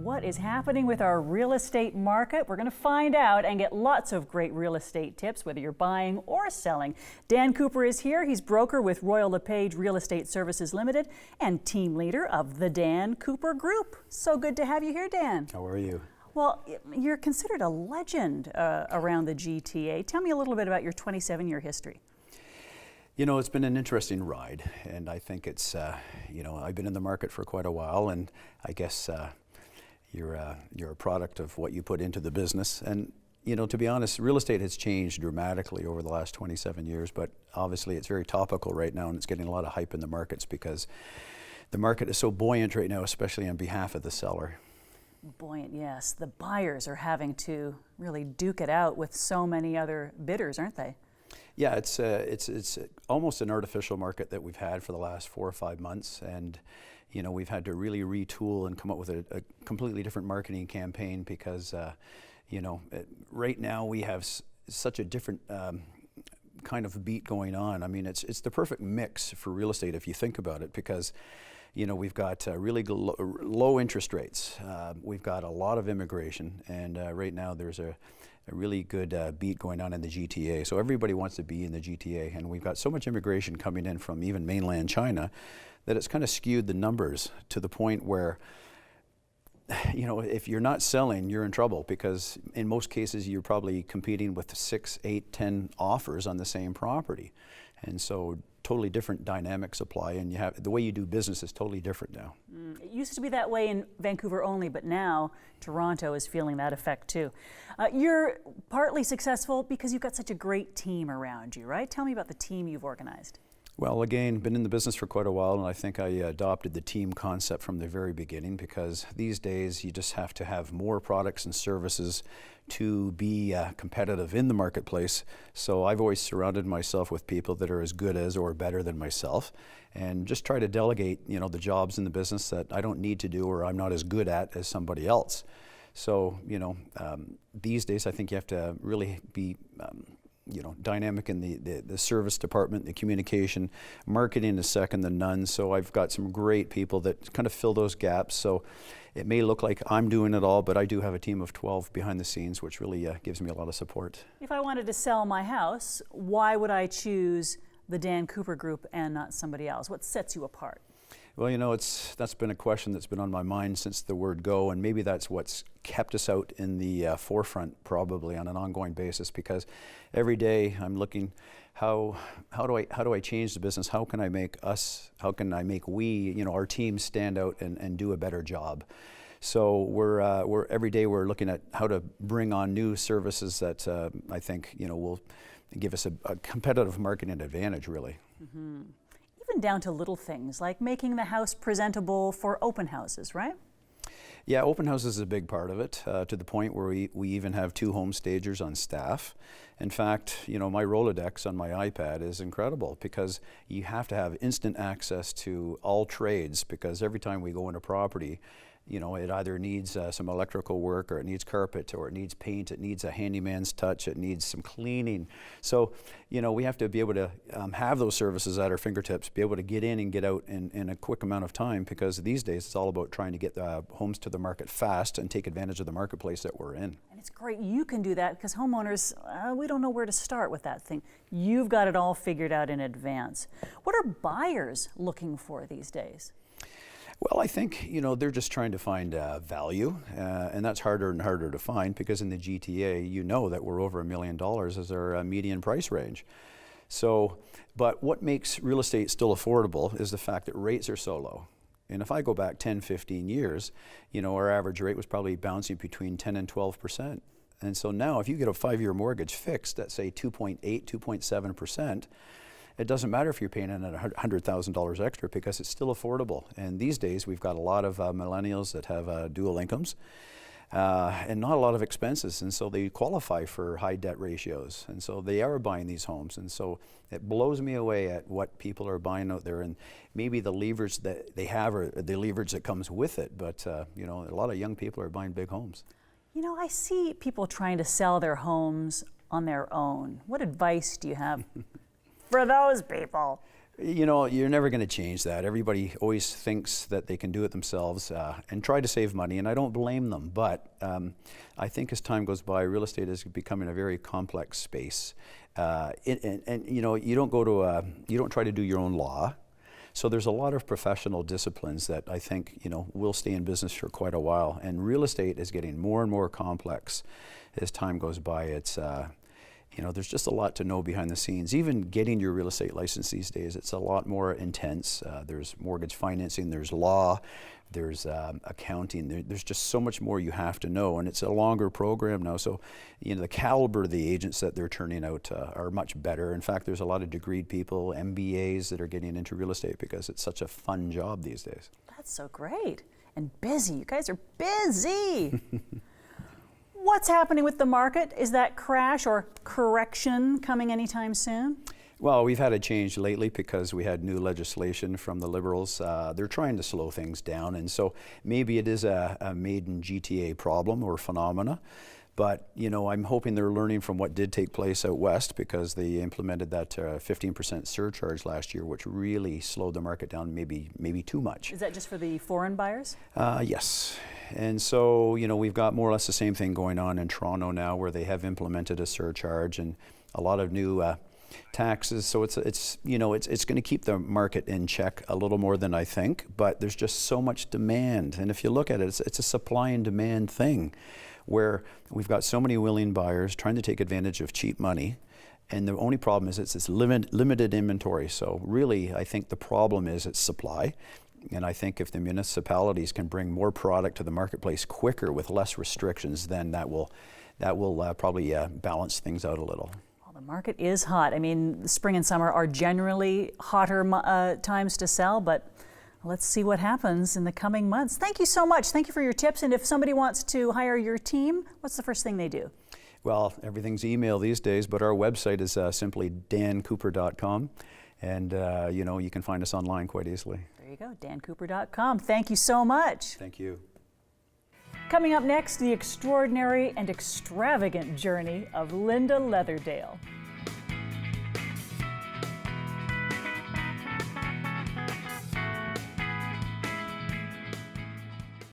What is happening with our real estate market? We're going to find out and get lots of great real estate tips, whether you're buying or selling. Dan Cooper is here. He's broker with Royal LePage Real Estate Services Limited and team leader of the Dan Cooper Group. So good to have you here, Dan. How are you? Well, you're considered a legend around the GTA. Tell me a little bit about your 27-year history. You know, it's been an interesting ride, and I think it's, I've been in the market for quite a while, and I guess you're a product of what you put into the business. And, you know, to be honest, real estate has changed dramatically over the last 27 years, but obviously it's very topical right now, and it's getting a lot of hype in the markets because the market is so buoyant right now, especially on behalf of the seller. Buoyant, yes. The buyers are having to really duke it out with so many other bidders, aren't they? Yeah, it's almost an artificial market that we've had for the last 4 or 5 months, and you know, we've had to really retool and come up with a completely different marketing campaign because right now we have such a different kind of beat going on. I mean, it's the perfect mix for real estate if you think about it, because you know, we've got really low interest rates. We've got a lot of immigration, and right now there's a really good beat going on in the GTA. So everybody wants to be in the GTA, and we've got so much immigration coming in from even mainland China that it's kind of skewed the numbers to the point where, you know, if you're not selling, you're in trouble, because in most cases you're probably competing with 6, 8, 10 offers on the same property. And so totally different dynamics apply, and the way you do business is totally different now. It used to be that way in Vancouver only, but now Toronto is feeling that effect too. You're partly successful because you've got such a great team around you, right? Tell me about the team you've organized. Well, again, been in the business for quite a while, and I think I adopted the team concept from the very beginning, because these days you just have to have more products and services to be competitive in the marketplace. So I've always surrounded myself with people that are as good as or better than myself, and just try to delegate, you know, the jobs in the business that I don't need to do or I'm not as good at as somebody else. So, you know, these days I think you have to really be dynamic in the service department, the communication. Marketing is second to none, so I've got some great people that kind of fill those gaps. So it may look like I'm doing it all, but I do have a team of 12 behind the scenes, which really gives me a lot of support. If I wanted to sell my house, why would I choose the Dan Cooper Group and not somebody else? What sets you apart? Well, you know, that's been a question that's been on my mind since the word go, and maybe that's what's kept us out in the forefront probably on an ongoing basis, because every day I'm looking, how do I change the business? How can I make we, you know, our team stand out and do a better job? So we're every day we're looking at how to bring on new services that I think, you know, will give us a competitive marketing advantage, really. Mm-hmm. Even down to little things like making the house presentable for open houses, right? Yeah, open houses is a big part of it, to the point where we even have 2 home stagers on staff. In fact, you know, my Rolodex on my iPad is incredible, because you have to have instant access to all trades, because every time we go into property, you know, it either needs some electrical work, or it needs carpet, or it needs paint, it needs a handyman's touch, it needs some cleaning. So, you know, we have to be able to have those services at our fingertips, be able to get in and get out in a quick amount of time, because these days it's all about trying to get homes to the market fast and take advantage of the marketplace that we're in. And it's great you can do that, because homeowners, we don't know where to start with that thing. You've got it all figured out in advance. What are buyers looking for these days? Well, I think, you know, they're just trying to find value, and that's harder and harder to find, because in the GTA, you know that we're over $1 million as our median price range. So, but what makes real estate still affordable is the fact that rates are so low. And if I go back 10, 15 years, you know, our average rate was probably bouncing between 10 and 12%. And so now if you get a 5-year mortgage fixed at, say, 2.8, 2.7%, it doesn't matter if you're paying in $100,000 extra, because it's still affordable. And these days we've got a lot of millennials that have dual incomes and not a lot of expenses, and so they qualify for high debt ratios, and so they are buying these homes. And so it blows me away at what people are buying out there, and maybe the leverage that they have or the leverage that comes with it, but you know, a lot of young people are buying big homes. You know, I see people trying to sell their homes on their own. What advice do you have for those people? You know, you're never going to change that. Everybody always thinks that they can do it themselves and try to save money, and I don't blame them. But I think as time goes by, real estate is becoming a very complex space. And you know, you don't try to do your own law. So there's a lot of professional disciplines that I think, you know, will stay in business for quite a while. And real estate is getting more and more complex as time goes by. It's you know, there's just a lot to know behind the scenes. Even getting your real estate license these days, it's a lot more intense. There's mortgage financing, there's law, there's accounting. There's just so much more you have to know, and it's a longer program now. So, you know, the caliber of the agents that they're turning out are much better. In fact, there's a lot of degreed people, MBAs, that are getting into real estate because it's such a fun job these days. That's so great. And busy. You guys are busy. What's happening with the market? Is that crash or correction coming anytime soon? Well, we've had a change lately because we had new legislation from the Liberals. They're trying to slow things down, and so maybe it is a maiden GTA problem or phenomena. But, you know, I'm hoping they're learning from what did take place out west, because they implemented that 15% surcharge last year, which really slowed the market down maybe too much. Is that just for the foreign buyers? Yes. And so, you know, we've got more or less the same thing going on in Toronto now, where they have implemented a surcharge and a lot of new taxes. So it's you know, it's going to keep the market in check a little more than I think, but there's just so much demand. And if you look at it, it's a supply and demand thing, where we've got so many willing buyers trying to take advantage of cheap money. And the only problem is it's limited inventory. So really, I think the problem is it's supply. And I think if the municipalities can bring more product to the marketplace quicker with less restrictions, then that will probably balance things out a little. Well, the market is hot. I mean, spring and summer are generally hotter times to sell, but let's see what happens in the coming months. Thank you so much. Thank you for your tips. And if somebody wants to hire your team, what's the first thing they do? Well, everything's email these days, but our website is simply dancooper.com. And, you know, you can find us online quite easily. There you go, dancooper.com. Thank you so much. Thank you. Coming up next, the extraordinary and extravagant journey of Linda Leatherdale.